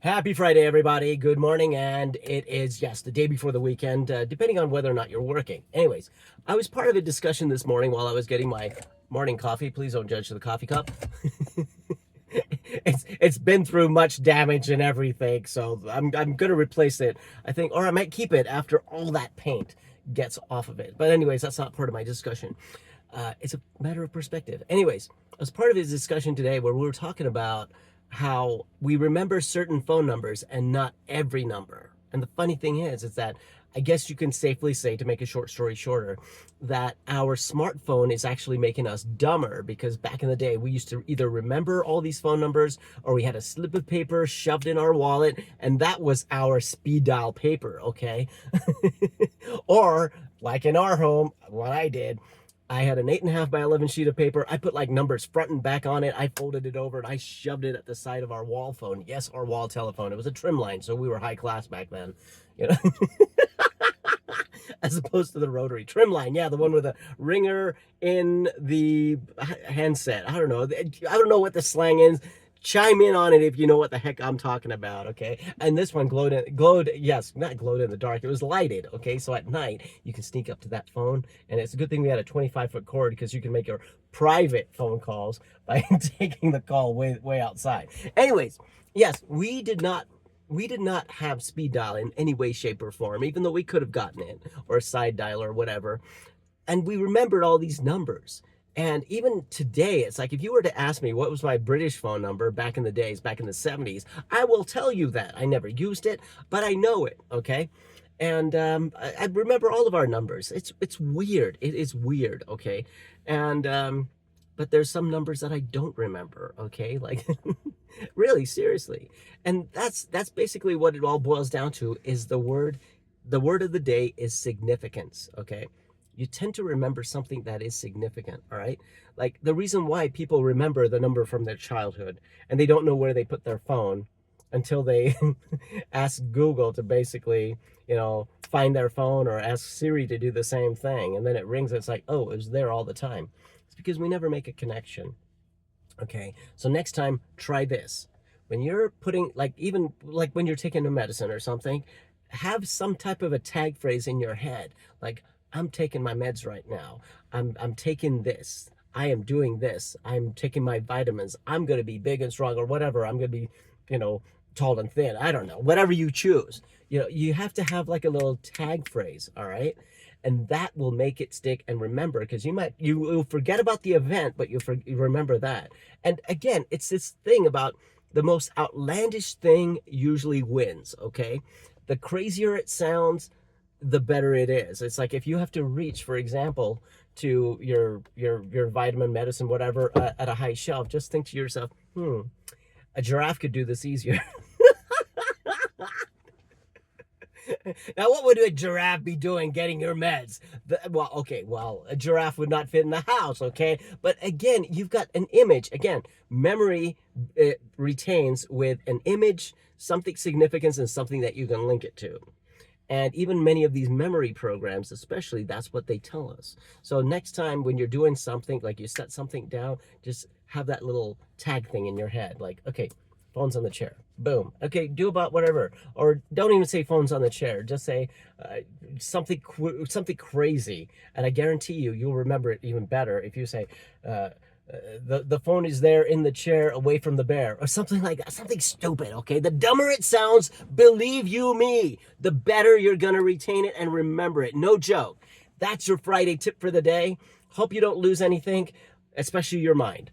Happy Friday, everybody. Good morning. And it is, yes, the day before the weekend, depending on whether or not you're working. Anyways, I was part of a discussion this morning while I was getting my morning coffee. Please don't judge the coffee cup. It's been through much damage and everything, so I'm gonna replace it, I think, or I might keep it after all that paint gets off of it. But anyways, that's not part of my discussion. It's a matter of perspective. Anyways, I was part of his discussion today where we were talking about how we remember certain phone numbers and not every number. And the funny thing is that I guess you can safely say, to make a short story shorter, that our smartphone is actually making us dumber, because back in the day, we used to either remember all these phone numbers or we had a slip of paper shoved in our wallet, and that was our speed dial paper, okay? Or, like in our home, what I did, I had an 8.5 by 11 sheet of paper. I put like numbers front and back on it. I folded it over and I shoved it at the side of our wall phone. Yes, our wall telephone. It was a trim line, so we were high class back then, you know, as opposed to the rotary trim line. Yeah, the one with a ringer in the handset. I don't know. I don't know what the slang is. Chime in on it if you know what the heck I'm talking about, okay? And this one glowed, yes, not glowed in the dark. It was lighted, okay? So at night, you can sneak up to that phone, and it's a good thing we had a 25-foot cord, because you can make your private phone calls by taking the call way outside. Anyways, yes, we did not have speed dial in any way, shape, or form, even though we could have gotten it, or a side dial or whatever. And we remembered all these numbers. And even today, it's like if you were to ask me what was my British phone number back in the days, back in the 70s, I will tell you that. I never used it, but I know it, okay? And I remember all of our numbers. It's weird. It is weird, okay? And but there's some numbers that I don't remember, okay? Like really, seriously. And that's basically what it all boils down to, is the word of the day is significance, okay? You tend to remember something that is significant, all right? Like the reason why people remember the number from their childhood and they don't know where they put their phone until they ask Google to basically, find their phone, or ask Siri to do the same thing. And then it rings, and it's like, oh, it was there all the time. It's because we never make a connection, okay? So next time, try this. When you're putting, like, even like when you're taking a medicine or something, have some type of a tag phrase in your head, like, I'm taking my meds right now. I'm taking this. I am doing this. I'm taking my vitamins. I'm going to be big and strong, or whatever. I'm going to be, tall and thin. I don't know. Whatever you choose. You have to have like a little tag phrase, all right? And that will make it stick and remember, because you will forget about the event, but you remember that. And again, it's this thing about the most outlandish thing usually wins, okay? The crazier it sounds, the better it is. It's like if you have to reach, for example, to your vitamin, medicine, whatever, at a high shelf, just think to yourself, a giraffe could do this easier. Now, what would a giraffe be doing getting your meds? Well, a giraffe would not fit in the house, okay? But again, you've got an image. Again, memory retains with an image, something significance, and something that you can link it to. And even many of these memory programs, especially, that's what they tell us. So next time when you're doing something, like you set something down, just have that little tag thing in your head. Like, okay, phone's on the chair. Boom. Okay, do about whatever. Or don't even say phone's on the chair. Just say something crazy. And I guarantee you'll remember it even better if you say, the phone is there in the chair away from the bear, or something like that. Something stupid, okay? The dumber it sounds, believe you me, the better you're gonna retain it and remember it. No joke. That's your Friday tip for the day. Hope you don't lose anything, especially your mind.